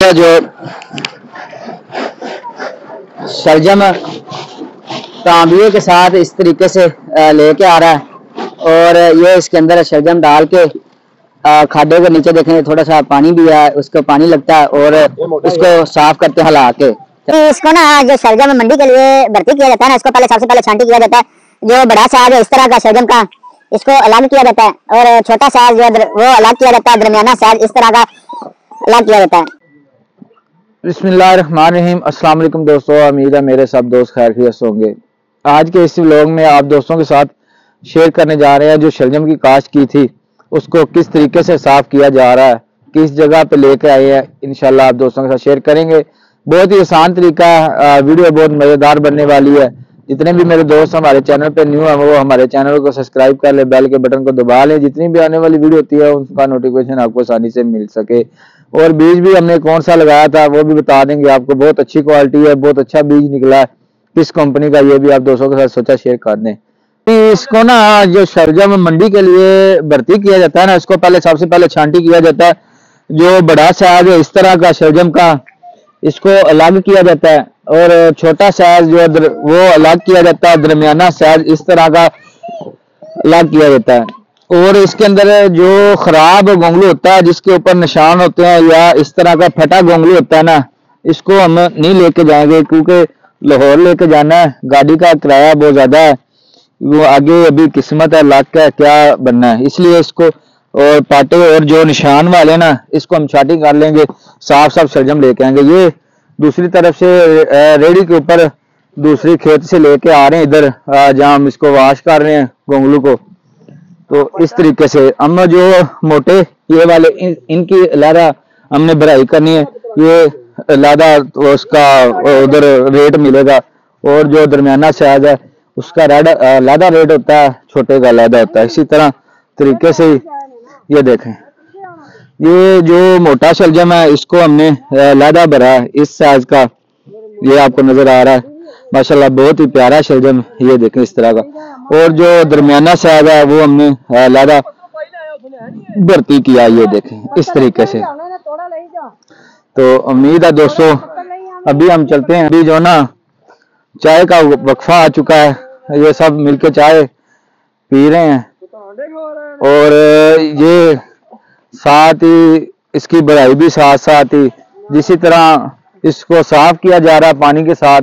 अंदर जो शलजम तांबियों के साथ इस तरीके से लेके आ रहा है और ये इसके अंदर शलजम डाल के खाडों के नीचे देखें थोड़ा सा पानी भी है, उसको पानी लगता है और इसको साफ करते हैं हला के। इसको ना जो शलजम मंडी के लिए भर्ती किया जाता है ना, इसको सबसे पहले छांटी किया जाता है। जो बड़ा साइज है इस तरह का शलजम का, इसको अलग किया जाता है और छोटा साइज जो वो अलग किया जाता है, दरमियाना साइज इस तरह का अलग किया जाता है। बिस्मिल्लाहिर्रहमानिर्रहीम। अस्सलाम वालेकुम दोस्तों, उम्मीद है मेरे सब दोस्त खैरियत से होंगे। आज के इस व्लॉग में आप दोस्तों के साथ शेयर करने जा रहे हैं जो शलजम की काश्त की थी उसको किस तरीके से साफ किया जा रहा है, किस जगह पे लेके आए हैं, इंशाल्लाह आप दोस्तों के साथ शेयर करेंगे। बहुत ही आसान तरीका है, वीडियो बहुत मजेदार बनने वाली है। जितने भी मेरे दोस्त हमारे चैनल पे न्यू है वो हमारे चैनल को सब्सक्राइब कर ले, बेल के बटन को दबा लें, जितनी भी आने वाली वीडियो होती है उनका नोटिफिकेशन आपको आसानी से मिल सके। और बीज भी हमने कौन सा लगाया था वो भी बता देंगे आपको। बहुत अच्छी क्वालिटी है, बहुत अच्छा बीज निकला है, किस कंपनी का ये भी आप दोस्तों के साथ सोचा शेयर कर दें। इसको ना जो शलजम मंडी के लिए भर्ती किया जाता है ना, इसको सबसे पहले छांटी किया जाता है। जो बड़ा साइज है इस तरह का शलजम का, इसको अलग किया जाता है और छोटा साइज जो वो अलग किया जाता है, दरमियाना साइज इस तरह का अलग किया जाता है। और इसके अंदर जो खराब गोंगलू होता है जिसके ऊपर निशान होते हैं या इस तरह का फटा गोंगलू होता है ना, इसको हम नहीं लेके जाएंगे क्योंकि लाहौर लेके जाना है, गाड़ी का किराया बहुत ज्यादा है, वो आगे अभी किस्मत है लाख का क्या बनना है, इसलिए इसको और पाटे और जो निशान वाले ना इसको हम छाटी कर लेंगे, साफ साफ शलजम लेके आएंगे। ये दूसरी तरफ से रेडी के ऊपर दूसरी खेत से लेके आ रहे हैं इधर जहां हम इसको वाश कर रहे हैं गोंगलू को। तो इस तरीके से हम जो मोटे ये वाले इनकी लादा हमने भराई करनी है, ये लादा तो उसका उधर रेट मिलेगा और जो दरमियाना साइज है उसका लादा रेट होता है, छोटे का लादा होता है। इसी तरह तरीके से ये देखें, ये जो मोटा शलजम है इसको हमने लादा भरा है इस साइज का, ये आपको नजर आ रहा है माशाल्लाह बहुत ही प्यारा शलजम, ये देखें इस तरह का। और जो दरमियाना साइज है वो हमने लादा भर्ती किया, ये देखें इस तरीके से। तो उम्मीद है दोस्तों अभी हम चलते हैं, अभी जो ना चाय का वक्फा आ चुका है, ये सब मिलके चाय पी रहे हैं और ये साथ ही इसकी भराई भी साथ साथ ही जिसी तरह इसको साफ किया जा रहा है पानी के साथ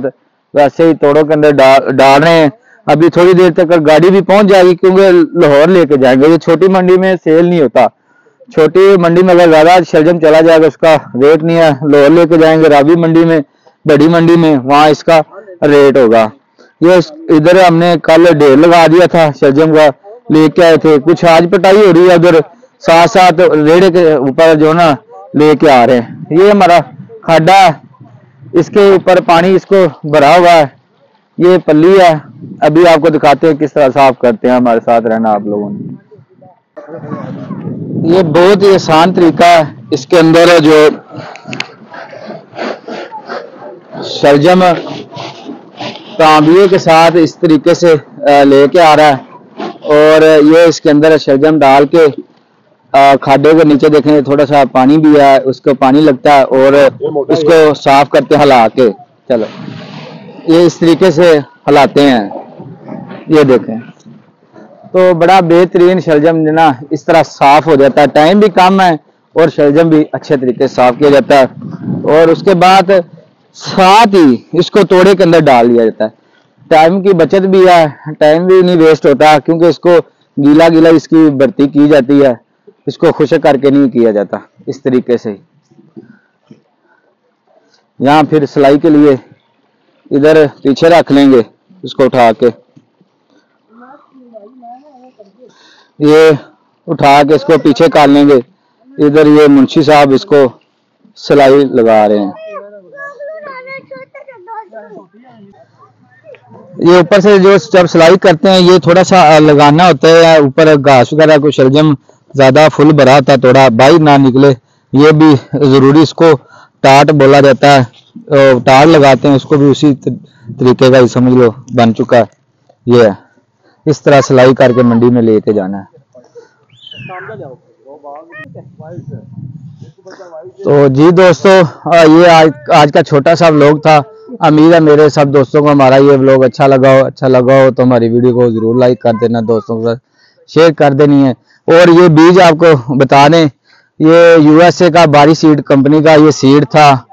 वैसे ही तोड़ों के अंदर डाल रहे हैं। अभी थोड़ी देर तक गाड़ी भी पहुंच जाएगी क्योंकि लाहौर लेके जाएंगे, ये छोटी मंडी में सेल नहीं होता। छोटी मंडी में अगर ज्यादा शलजम चला जाएगा उसका रेट नहीं है, लाहौर लेके जाएंगे रावी मंडी में, बड़ी मंडी में, वहां इसका रेट होगा। ये इधर हमने कल ढेर लगा दिया था शलजम का, लेके आए थे, कुछ आज पिटाई हो रही है उधर, साथ साथ रेड़े के ऊपर जो ना लेके आ रहे हैं। ये हमारा खाडा है, इसके ऊपर पानी इसको भरा हुआ है, ये पल्ली है। अभी आपको दिखाते हैं किस तरह साफ करते हैं, हमारे साथ रहना आप लोगों ने। ये बहुत ही आसान तरीका है, इसके अंदर जो शलजम तांबियों के साथ इस तरीके से लेके आ रहा है और ये इसके अंदर शलजम डाल के खाडों के नीचे देखें थोड़ा सा पानी भी है, उसको पानी लगता है और इसको साफ करके हला के, चलो ये इस तरीके से हलाते हैं, ये देखें। तो बड़ा बेहतरीन शलजम ना इस तरह साफ हो जाता है, टाइम भी कम है और शलजम भी अच्छे तरीके से साफ किया जाता है। और उसके बाद साथ ही इसको तोड़े के अंदर डाल दिया जाता है, टाइम की बचत भी है, टाइम भी नहीं वेस्ट होता क्योंकि इसको गीला गीला इसकी भर्ती की जाती है, इसको खुशक करके नहीं किया जाता। इस तरीके से यहाँ फिर सिलाई के लिए इधर पीछे रख लेंगे, इसको उठा के ये उठा के इसको पीछे कर लेंगे। इधर ये मुंशी साहब इसको सिलाई लगा रहे हैं, ये ऊपर से जो जब सिलाई करते हैं ये थोड़ा सा लगाना होता है, ऊपर घास वगैरह को शलजम ज्यादा फुल भरा होता है, थोड़ा बाहर ना निकले, ये भी जरूरी, इसको टाट बोला जाता है, टाट लगाते हैं उसको भी उसी तरीके का ही समझ लो बन चुका है। ये है इस तरह सिलाई करके मंडी में लेके जाना है। तो जी दोस्तों, ये आज का छोटा सा व्लॉग था। उम्मीद है मेरे सब दोस्तों को हमारा ये व्लॉग अच्छा लगा हो तो हमारी वीडियो को जरूर लाइक कर देना, दोस्तों के साथ शेयर कर देनी है। और ये बीज आपको बता दें, ये यूएसए का बारी सीड कंपनी का ये सीड था,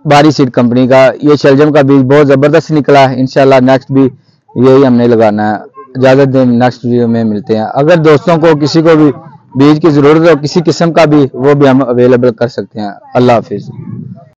बारी सीड कंपनी का। ये शलजम का बीज बहुत ज़बरदस्त निकला है। इंशाल्लाह नेक्स्ट भी यही हमने लगाना है। इजाज़त दें, नेक्स्ट वीडियो में मिलते हैं। अगर दोस्तों को किसी को भी बीज की ज़रूरत हो किसी किस्म का भी, वो भी हम अवेलेबल कर सकते हैं। अल्लाह हाफिज़।